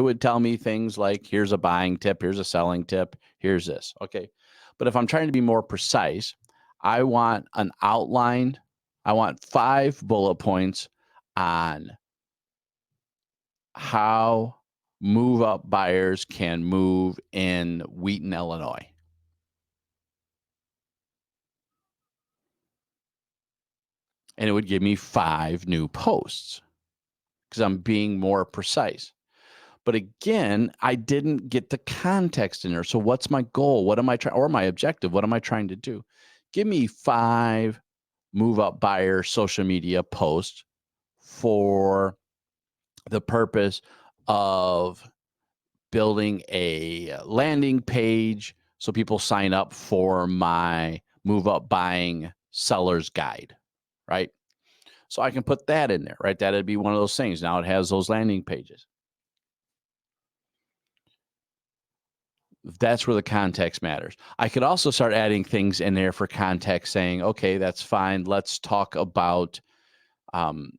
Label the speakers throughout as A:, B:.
A: It would tell me things like, here's a buying tip, here's a selling tip, here's this. Okay. But if I'm trying to be more precise, I want an outline. I want 5 bullet points on how move up buyers can move in Wheaton, Illinois. And it would give me 5 new posts because I'm being more precise. But again, I didn't get the context in there. So what's my goal? What am I trying, or my objective? What am I trying to do? Give me 5 move up buyer social media posts for the purpose of building a landing page so people sign up for my move up buying seller's guide, right? So I can put that in there, right? That'd be one of those things. Now it has those landing pages. That's where the context matters. I could also start adding things in there for context saying, okay, that's fine. Let's talk about um,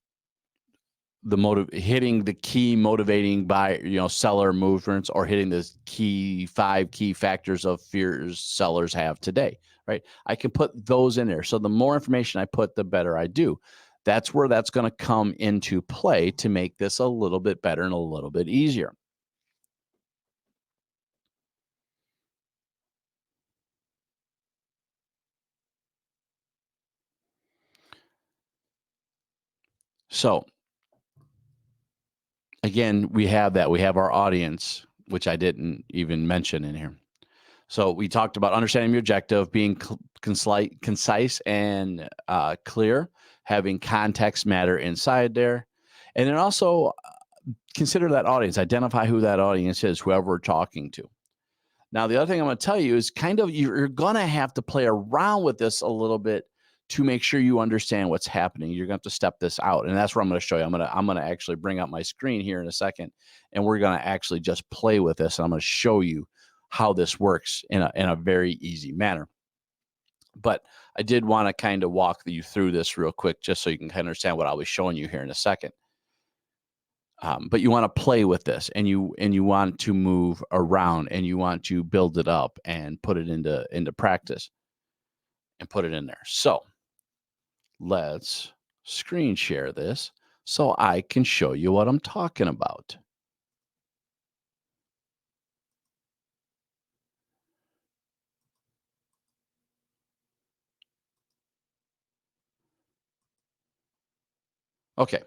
A: hitting the key motivating by, seller movements, or hitting the 5 key factors of fears sellers have today, right? I can put those in there. So the more information I put, the better I do. That's where that's going to come into play to make this a little bit better and a little bit easier. So again, we have that. We have our audience, which I didn't even mention in here. So we talked about understanding your objective, being concise and clear, having context matter inside there. And then also consider that audience, identify who that audience is, whoever we're talking to. Now, the other thing I'm going to tell you is kind of you're going to have to play around with this a little bit to make sure you understand what's happening. You're going to have to step this out, and that's what I'm going to show you. I'm going to actually bring up my screen here in a second, and we're going to actually just play with this. And I'm going to show you how this works in a very easy manner. But I did want to kind of walk you through this real quick, just so you can kind of understand what I was showing you here in a second. But you want to play with this, and you want to move around, and you want to build it up and put it into practice and put it in there. So let's screen share this so I can show you what I'm talking about. Okay,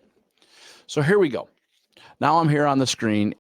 A: so here we go. Now I'm here on the screen,